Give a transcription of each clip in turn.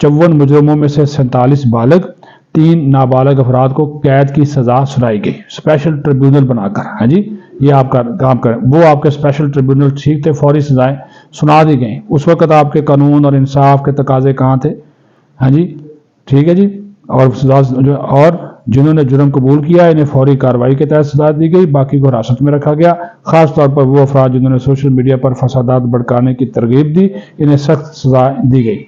54 مجرموں میں سے 47 بالغ 3 نابالغ افراد کو قید کی سزا سنائی گئی اسپیشل ٹریبیونل بنا کر. ہاں جی یہ آپ کا کام کریں. وہ آپ کے اسپیشل ٹریبیونل ٹھیک تھے, فوری سزائیں سنا دی گئیں. اس وقت آپ کے قانون اور انصاف کے تقاضے کہاں تھے؟ ہاں جی ٹھیک ہے جی. اور جنہوں نے جرم قبول کیا انہیں فوری کارروائی کے تحت سزا دی گئی, باقی کو حراست میں رکھا گیا. خاص طور پر وہ افراد جنہوں نے سوشل میڈیا پر فسادات بھڑکانے کی ترغیب دی انہیں سخت سزا دی گئی.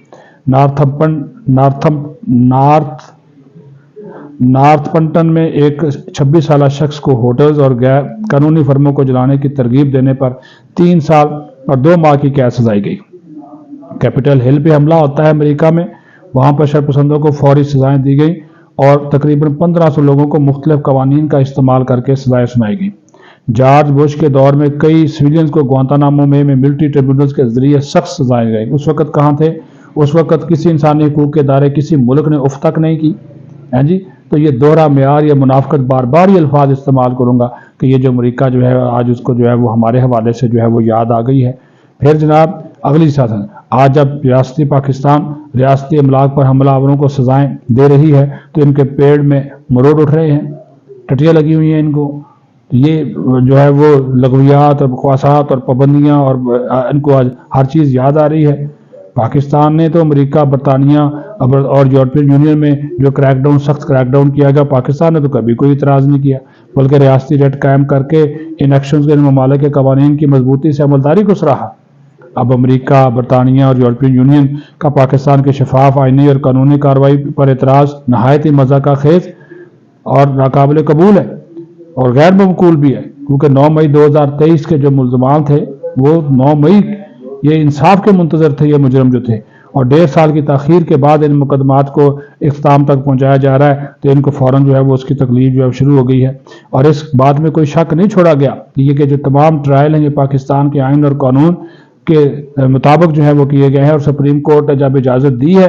نارتھمپٹن میں ایک 26 سالہ شخص کو ہوٹلز اور غیر قانونی فرموں کو جلانے کی ترغیب دینے پر 3 سال اور 2 ماہ کی قید سزائی گئی. کیپٹل ہل پہ حملہ ہوتا ہے امریکہ میں, وہاں پر شرپسندوں کو فوری سزائیں دی گئی اور تقریباً 1500 لوگوں کو مختلف قوانین کا استعمال کر کے سزائیں سنائی گئی. جارج بش کے دور میں کئی سویلینز کو گوانتانامو میں ملٹری ٹریبیونلز کے ذریعے سخت سزائیں گئی. اس وقت کہاں تھے؟ اس وقت کسی انسانی حقوق کے ادارے کسی ملک نے اف تک نہیں کی. ہاں جی تو یہ دوہرا معیار یا منافقت, بار بار یہ الفاظ استعمال کروں گا کہ یہ جو امریکہ جو ہے آج اس کو جو ہے وہ ہمارے حوالے سے جو ہے وہ یاد آ گئی ہے. پھر جناب اگلی سیاست, آج جب ریاستی پاکستان ریاستی املاک پر حملہ آوروں کو سزائیں دے رہی ہے تو ان کے پیڑ میں مروڑ اٹھ رہے ہیں, ٹٹیاں لگی ہوئی ہیں ان کو. یہ جو ہے وہ لغویات اور بکواسات اور پابندیاں اور ان کو آج ہر چیز یاد آ رہی ہے. پاکستان نے تو امریکہ برطانیہ اور یورپین یونین میں جو کریک ڈاؤن سخت کریک ڈاؤن کیا گیا, پاکستان نے تو کبھی کوئی اعتراض نہیں کیا, بلکہ ریاستی ریٹ قائم کر کے ان ایکشنز کے ممالک کے قوانین کی مضبوطی سے عملداری کو سراہا. اب امریکہ برطانیہ اور یورپین یونین کا پاکستان کے شفاف آئینی اور قانونی کارروائی پر اعتراض نہایت ہی مضحکہ خیز اور ناقابل قبول ہے اور غیر معقول بھی ہے, کیونکہ 9 مئی 2023 کے جو ملزمان تھے وہ 9 مئی یہ انصاف کے منتظر تھے, یہ مجرم جو تھے, اور 1.5 سال کی تاخیر کے بعد ان مقدمات کو اختتام تک پہنچایا جا رہا ہے تو ان کو فوراً جو ہے وہ اس کی تکلیف جو ہے شروع ہو گئی ہے. اور اس بات میں کوئی شک نہیں چھوڑا گیا کہ یہ کہ جو تمام ٹرائل ہیں یہ پاکستان کے آئین اور قانون کے مطابق جو ہے وہ کیے گئے ہیں, اور سپریم کورٹ نے جب اجازت دی ہے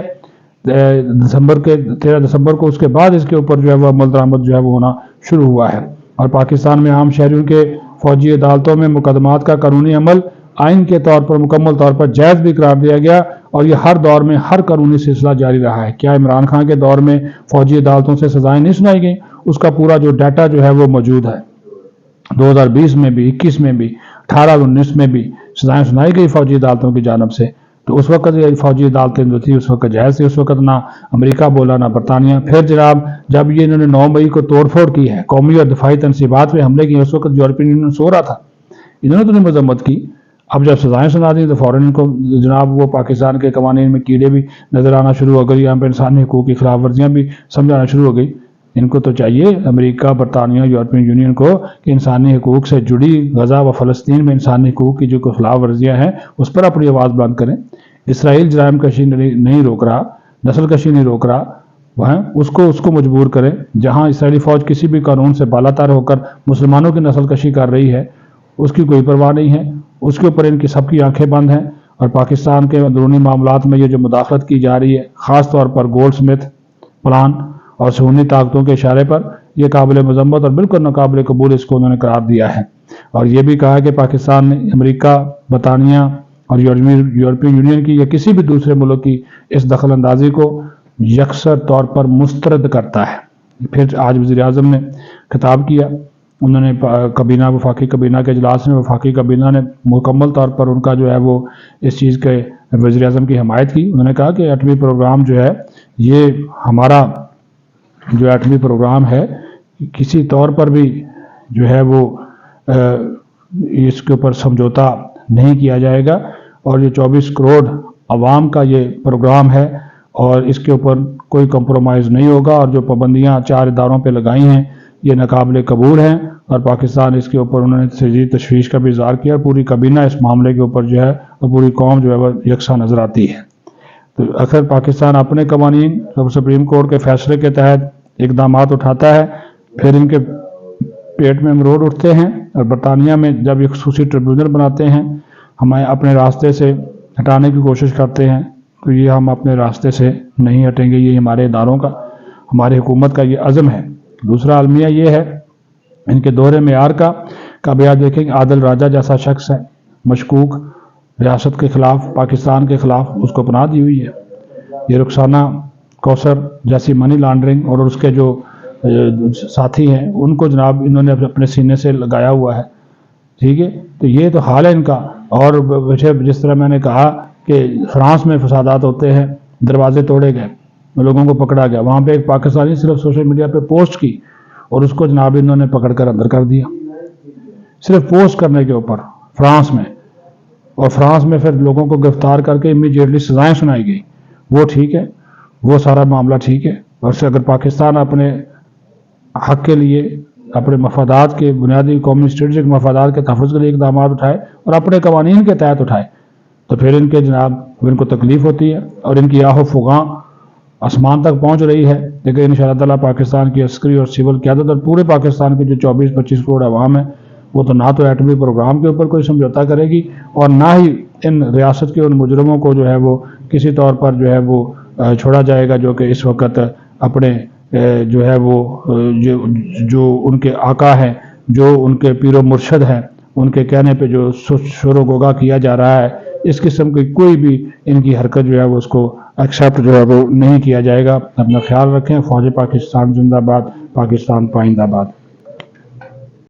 13 دسمبر کو, اس کے بعد اس کے اوپر جو ہے وہ عمل درآمد جو ہے وہ ہونا شروع ہوا ہے. اور پاکستان میں عام شہریوں کے فوجی عدالتوں میں مقدمات کا قانونی عمل آئین کے طور پر مکمل طور پر جائز بھی قرار دیا گیا, اور یہ ہر دور میں ہر قانونی سلسلہ جاری رہا ہے. کیا عمران خان کے دور میں فوجی عدالتوں سے سزائیں نہیں سنائی گئیں؟ اس کا پورا جو ڈیٹا جو ہے وہ موجود ہے. 2020 میں بھی, 21 میں بھی, 18 اور 19 میں بھی سزائیں سنائی گئی فوجی عدالتوں کی جانب سے. تو اس وقت یہ فوجی عدالتیں جو تھی اس وقت جائز تھی, اس وقت نہ امریکہ بولا نہ برطانیہ. پھر جناب جب یہ انہوں نے 9 مئی کو توڑ پھوڑ کی ہے, قومی اور دفاعی تنصیبات پہ حملے کیے, اس وقت یورپین یونین سو رہا تھا, انہوں نے تو نہیں مذمت کی. اب جب سزائیں سنا دی تو فوراً ان کو جناب وہ پاکستان کے قوانین میں کیڑے بھی نظر آنا شروع ہو گئی, یہاں پہ انسانی حقوق کی خلاف ورزیاں بھی سمجھانا شروع ہو گئی. ان کو تو چاہیے امریکہ برطانیہ یورپین یونین کو کہ انسانی حقوق سے جڑی غزہ و فلسطین میں انسانی حقوق کی جو خلاف ورزیاں ہیں اس پر اپنی آواز بلند کریں. اسرائیل جرائم کشی نہیں روک رہا, نسل کشی نہیں روک رہا, وہ اس کو مجبور کریں. جہاں اسرائیلی فوج کسی بھی قانون سے بالاتر ہو کر مسلمانوں کی نسل کشی کر رہی ہے اس کی کوئی پرواہ نہیں ہے, اس کے اوپر ان کی سب کی آنکھیں بند ہیں. اور پاکستان کے اندرونی معاملات میں یہ جو مداخلت کی جا رہی ہے خاص طور پر گولڈ سمتھ پلان اور صہیونی طاقتوں کے اشارے پر, یہ قابل مذمت اور بالکل ناقابل قبول اس کو انہوں نے قرار دیا ہے. اور یہ بھی کہا کہ پاکستان نے امریکہ برطانیہ اور یورپین یونین کی یا کسی بھی دوسرے ملک کی اس دخل اندازی کو یکسر طور پر مسترد کرتا ہے. پھر آج وزیر اعظم نے خطاب کیا, انہوں نے وفاقی کابینہ کے اجلاس میں وفاقی کابینہ نے مکمل طور پر ان کا جو ہے وہ اس چیز کے وزیر اعظم کی حمایت کی. انہوں نے کہا کہ ایٹمی پروگرام جو ہے یہ ہمارا جو ایٹمی پروگرام ہے کسی طور پر بھی جو ہے وہ اس کے اوپر سمجھوتا نہیں کیا جائے گا, اور یہ 24 کروڑ عوام کا یہ پروگرام ہے اور اس کے اوپر کوئی کمپرومائز نہیں ہوگا, اور جو پابندیاں 4 اداروں پہ لگائی ہیں یہ ناقابل قبول ہیں. اور پاکستان اس کے اوپر انہوں نے شدید تشویش کا بھی اظہار کیا, پوری کابینہ اس معاملے کے اوپر جو ہے اور پوری قوم جو ہے وہ یکساں نظر آتی ہے. تو اکثر پاکستان اپنے قوانین سپریم کورٹ کے فیصلے کے تحت اقدامات اٹھاتا ہے, پھر ان کے پیٹ میں مروڑ اٹھتے ہیں, اور برطانیہ میں جب ایک خصوصی ٹریبیونل بناتے ہیں ہمیں اپنے راستے سے ہٹانے کی کوشش کرتے ہیں, تو یہ ہم اپنے راستے سے نہیں ہٹیں گے, یہ ہمارے اداروں کا ہماری حکومت کا یہ عزم ہے. دوسرا المیہ یہ ہے ان کے دوہرے معیار کا. اب آپ دیکھیں کہ عادل راجہ جیسا شخص ہے مشکوک ریاست کے خلاف پاکستان کے خلاف, اس کو پناہ دی ہوئی ہے. یہ رخسانہ کوثر جیسی منی لانڈرنگ اور اس کے جو ساتھی ہیں ان کو جناب انہوں نے اپنے سینے سے لگایا ہوا ہے، ٹھیک ہے۔ تو یہ تو حال ہے ان کا۔ اور جس طرح میں نے کہا کہ فرانس میں فسادات ہوتے ہیں، دروازے توڑے گئے، لوگوں کو پکڑا گیا، وہاں پہ ایک پاکستانی صرف سوشل میڈیا پہ پوسٹ کی اور اس کو جناب انہوں نے پکڑ کر اندر کر دیا، صرف پوسٹ کرنے کے اوپر، فرانس میں۔ اور فرانس میں پھر لوگوں کو گرفتار کر کے امیڈیٹلی سزائیں سنائی گئی، وہ ٹھیک ہے، وہ سارا معاملہ ٹھیک ہے۔ اور سے اگر پاکستان اپنے حق کے لیے، اپنے مفادات کے بنیادی قومی اسٹریٹجک مفادات کے تحفظ کے لیے اقدامات اٹھائے اور اپنے قوانین کے تحت اٹھائے، تو پھر ان کے جناب ان کو تکلیف ہوتی ہے اور ان کی آہ و فغاں آسمان تک پہنچ رہی ہے۔ لیکن انشاءاللہ تعالیٰ پاکستان کی عسکری اور سول قیادت اور پورے پاکستان کی جو 24-25 کروڑ عوام ہے، وہ تو نہ تو ایٹمی پروگرام کے اوپر کوئی سمجھوتا کرے گی اور نہ ہی ان ریاست کے ان مجرموں کو جو ہے وہ کسی طور پر جو ہے وہ چھوڑا جائے گا، جو کہ اس وقت اپنے جو ہے وہ جو ان کے آقا ہیں، جو ان کے پیر و مرشد ہیں، ان کے کہنے پہ جو شور و غوغا کیا جا رہا ہے، اس قسم کی کوئی بھی ان کی حرکت جو ہے وہ اس کو ایکسیپٹ جو ہے وہ نہیں کیا جائے گا۔ اپنا خیال رکھیں۔ فوج پاکستان زندہ باد، پاکستان پائندہ باد۔